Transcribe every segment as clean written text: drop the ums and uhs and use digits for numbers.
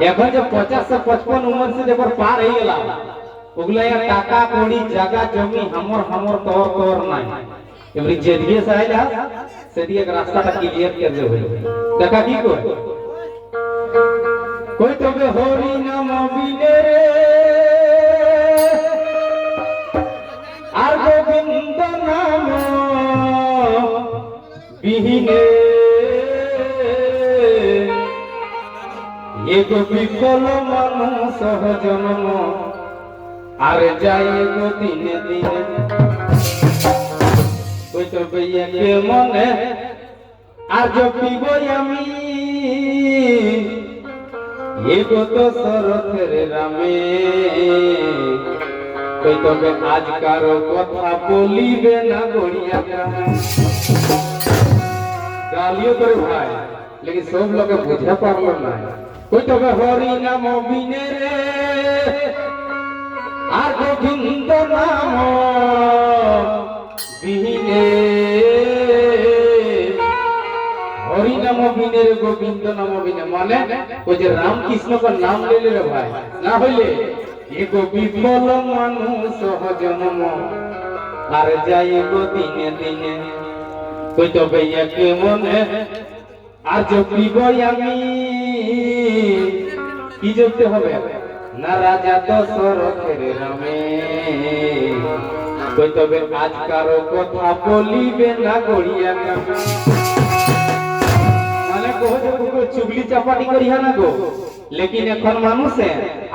এখন যে 50 से 55 उम्र से जब पार हो गला ओगला या टाका कोड़ी जगह जमी हमर हमर तोर तोर नहीं एवरी जेदिए से आइला से दिए रास्ता तक क्लियर कर दे हो देखा की कोई तो बे होरी नाम बिने रे आर गोविंद नाम बिहिने एगो विफल मानुष जन्म आरे जाए गो दिने दिने कोई तो भैया के मने आज पीबो आमी एगो तो शरत रे रामे कोई तो बे आज कारो कथा बोलिबे ना गोड़िया गालियो करे भाई लेकिन सब लोग बुझे पारलो ना कोई तो हरि नाम बिने रे आ गोविंद नाम बिने हरि नाम बिने रे गोविंद नाम बिने माने वो जे राम कृष्ण का नाम ले ले रे भाई ना होले एगो विफल मानुष जन्म आर जाए गो दिने दिने कोई तो भैया के मने आज पीबो आमी কি করতে হবে না রাজা দশরথের নামে কই তবে আজ কারো কথা বলিবে না গড়িয়া মানে কহ যে চুগলি চাপাটি করিয়া না গো लेकिन এখন মানুষে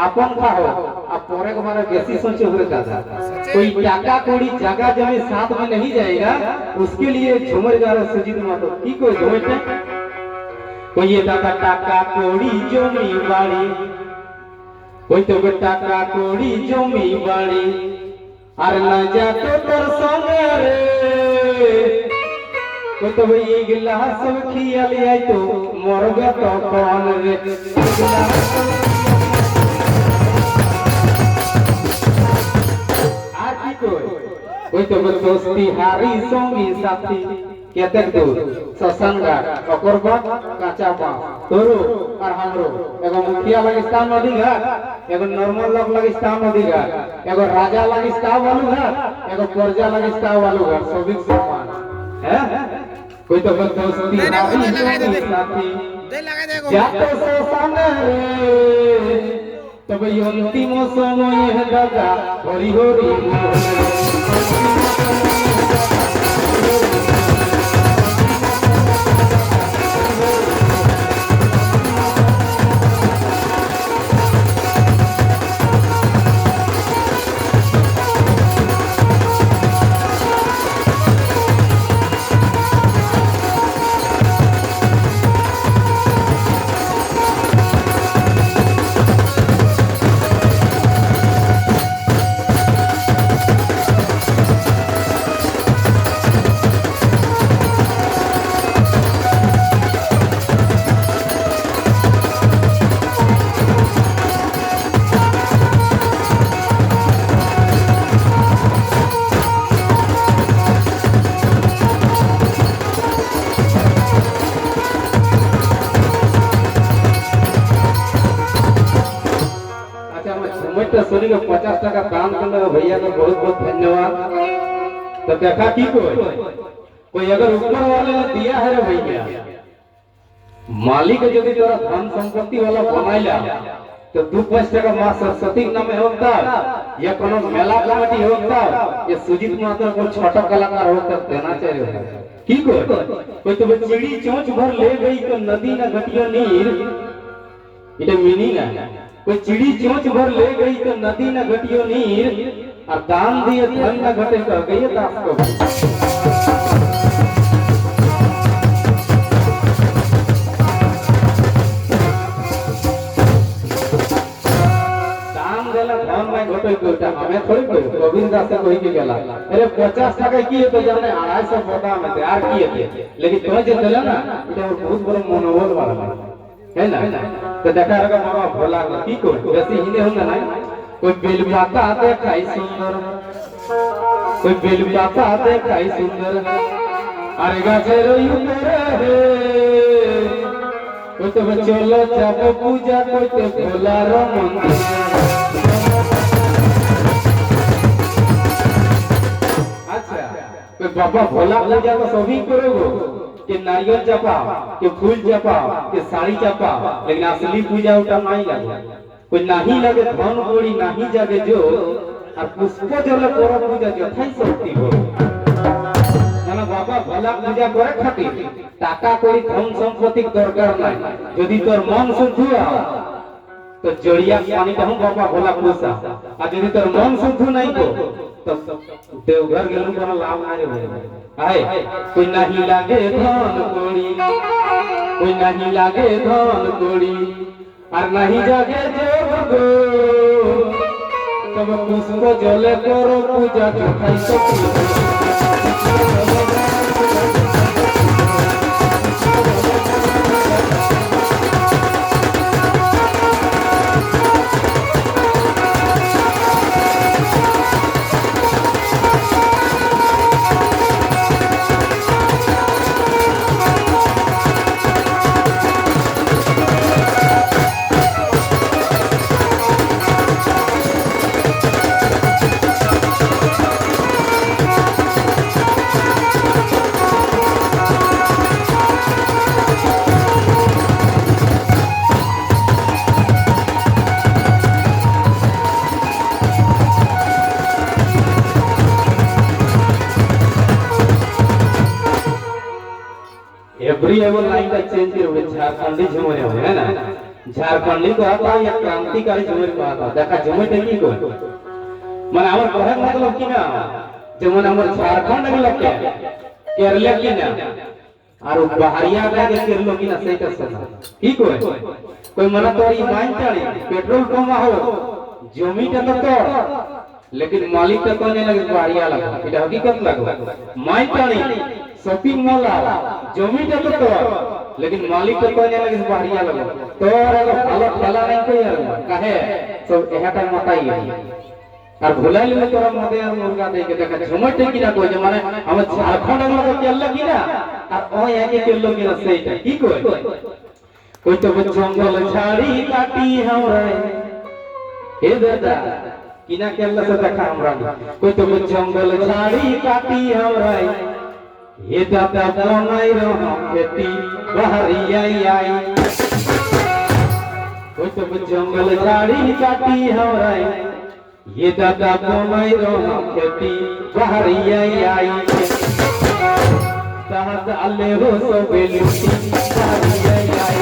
আপন খাও আর পরে তোমারে বেশি सोचे हुए दादा कोई टाका कोड़ी जगह जमी साथ में नहीं जाएगा उसके लिए झूमर गा रहा सुजीत मातो की कोई झूमर कोई ये दादा टाका कोड़ी जमी बाड़ी कोई तो टाका कोड़ी जमी बाड़ी और ना जातो तोर संगे रे कोई तो ये गिलास सब खिया लिया तो मरबे तो कौन रे आ की कोई तो दोस्ती हारी संगी साथी केतक दूर ससनघाट अकरबा काचापा तोरो और हमरो एगो मुखिया लगे स्थान नदी घाट एगो नॉर्मल लोग लगे स्थान नदी घाट एगो राजा लगे स्थान वालू घाट एगो प्रजा लगे स्थान वालू घाट सभी समान है कोई तो दोस्ती हारी साथी जातो ससन रे तब अंतिम समय है दादा हरि हरि सोनी का 50 टका दान करने भैया का बहुत बहुत धन्यवाद। तो देखा की कोई अगर ऊपर वाले ने दिया है रे भैया मालिक यदि तोरा धन संपत्ति वाला बनाइला तो 2-5 टका मां सरस्वती नाम में होता या कोनो मेला कमेटी होता या सुजीत मात्र को छोटा कलाकार होता देना चाहिए की कोई तो चिड़ी चोंच भर ले गई तो नदी ना घटियो नीर इटे मिनी ना कोई चिड़ी चोंच भर ले गई तो नदी न घटियो नीर और दान दिए धन न घटे कह गई दास को दान देला धन में घटे कोटा हमें थोड़ी कोई गोविंद दास से कोई के गेला अरे 50 टका की तो जाने 250 फोटा में तैयार किए थे लेकिन तो जे देला ना इटा बहुत बड़ा मनोबल वाला है ना तो देखा रहा बाबा भोला की को वैसे हिंदी होगा ना कोई बेलपाता देखाई सुंदर कोई बेलपाता देखाई सुंदर अरे गाछेर ऊपर रे কইতে চলো যাব পূজা কইতে ভোলার মন্দির। अच्छा तो बाबा भोला पूजा तो सभी करोगे कि नारियल जपा कि फूल जपा कि साड़ी जपा, लेकिन असली पूजा उठा नहीं लगे, कोई नहीं लगे धन गोड़ी नहीं जागे जो और पुष्प जल कर पूजा যথাই শক্তি हो মানে বাবা ভোলা পূজা করে খাতি টাকা করি ধন সম্পত্তি দরকার নাই, যদি তোর মন শুদ্ধ হয় तो जड़िया पानी कहूं बाबा भोला पूजा, और यदि तोर मन शुद्ध नहीं हो तो देवघर गेलू कोनो लाभ नहीं हो। आए कोई नहीं लागे धन कोड़ी, कोई नहीं लागे धन कोड़ी और नहीं जागे जोग गो, तब पुष्प जले करो पूजा चखाई सकी। एवरी एवर लाइन का चेंज करोगे, झारखंडी झूमर है ना, झारखंडी को आता या क्रांतिकारी झूमर को आता देखा झूमर टेकी को माने हमर कहत मतलब कि ना जेमन हमर झारखंड में लोग के केरला की ना और बाहरिया का के केरला की ना सही कर सकता ठीक हो। कोई मना तो ई माइन चाली पेट्रोल कम हो जमी का तो लेकिन मालिक का तो नहीं लगे बाहरिया लगा, এটা हकीकत लगा माइन चाली शॉपिंग मॉल आ जमी का तो लेकिन मालिक को कोई नहीं लगे बाहरिया लगा तो अगर हालत ठेला नहीं कोई काहे सब एहाटा मताई है और भुलाइल में तोरा मदे और मुर्गा दे के देखा झुमटे की ना कोई माने हम झारखंड में तो केल की ना और ओ यहां के केल की ना सही की कोई तो जंगल झाड़ी काटी हमरा हे दादा किना केल से देखा हमरा कोई तो जंगल झाड़ी काटी हमरा ये दादा बनाई रहो खेती बाहरिया आई, कोई तो जंगल झाड़ी काटी हमरा ये दादा बनाई रहो खेती बाहरिया आई, तहत अल्ले हो सो बेलुटी बाहरिया आई।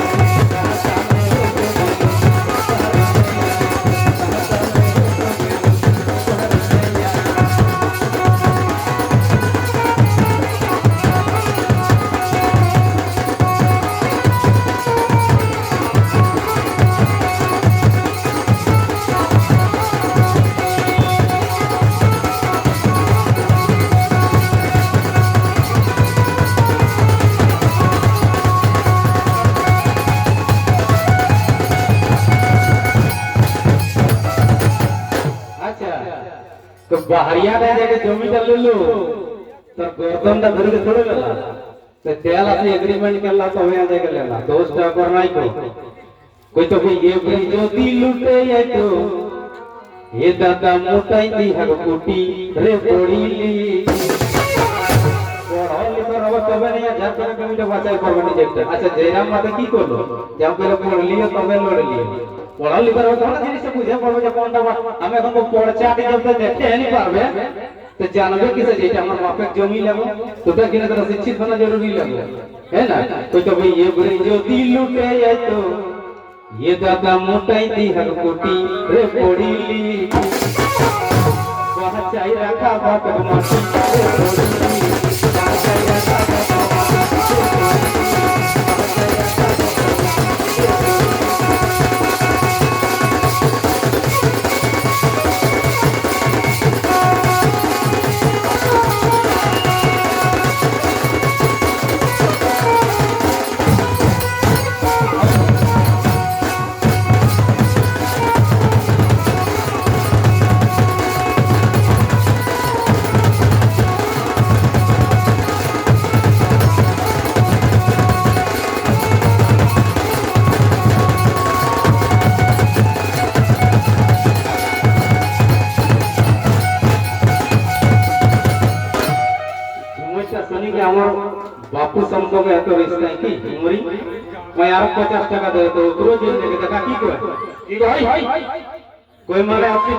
तो बाहरिया में जाके जमी कर ले लो तो गर्दन दा धर के थोड़े लेला तो तेला से एग्रीमेंट करला तो होया जाके लेला दोस्त पर नहीं कोई तो भी ये भी जो दिल लुटे है तो ये दादा मोटाई दी हर कुटी रे पड़ीली पढ़ल लिखल अब तबे नहीं जा कर के मिटे बचाई परबनी देखते। अच्छा जयराम माता की करलो जब पहले पढ़ लियो तबे लड़ लियो पढ़ल लिखल हो तो जिनिस से बुझे पड़बे जे कोनटा हम এখন তো পড়ছা के जब तक देखते नहीं पारबे तो जानबे किसे जेटा हमर बाप के जमी लगो तो तक किने तरह शिक्षित होना जरूरी लगो है ना। कोई तो भाई ये बड़ी जो दिल लुटे है तो ये दादा मोटाई दी हर कोटी रे पड़ीली वहां चाय रखा बाप माटी रे पड़ीली चाय रखा बापू समको में तो रिश्ता है की उमरी मैं यार 50 टका दे तो रोज लेके देखा की कोई कोई माने अपनी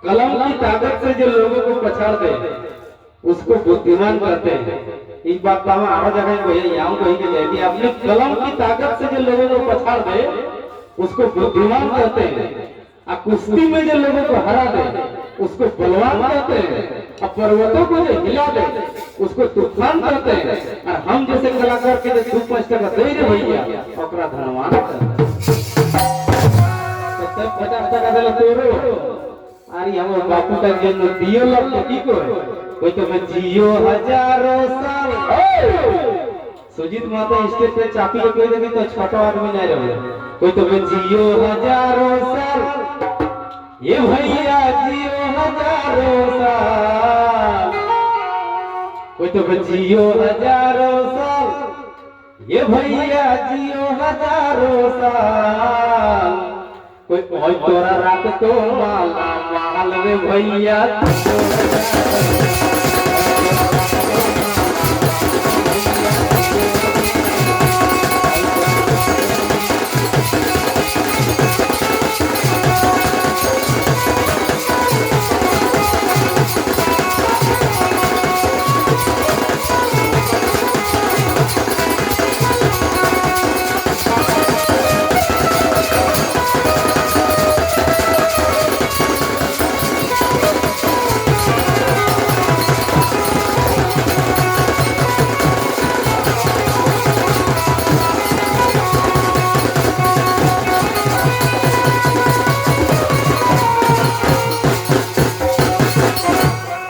कलम की ताकत से जो लोगों को पछाड़ दे उसको बुद्धिमान कहते हैं। एक बात तो हम आरो जगह को यहाँ कही के जाए कि अपनी कलम की ताकत से जो लोगों को पछाड़ दे उसको बुद्धिमान कहते हैं। और कुश्ती में जो लोगों को हरा दे उसको बलवान कहते हैं। और पर्वतों को जो हिला दे उसको तूफान कहते हैं। और हम जैसे कलाकार के जो 2-5 टका दे रहे भैया ओकरा धनवान कहते हैं। तो सब 50 टका देला तोरो अरे हम बापू का जन्म दियो लग की कोई तो मैं जियो हजारों साल सुजीत माता स्टेज पे चापी कोई देवी तो छोटा आदमी नहीं रहे कोई तो मैं जियो हजारों साल ये भैया जियो हजारों साल कोई तो मैं जियो हजारों साल ये भैया जियो हजारों साल कोई ओय तोरा रात तो माला माल रे भैया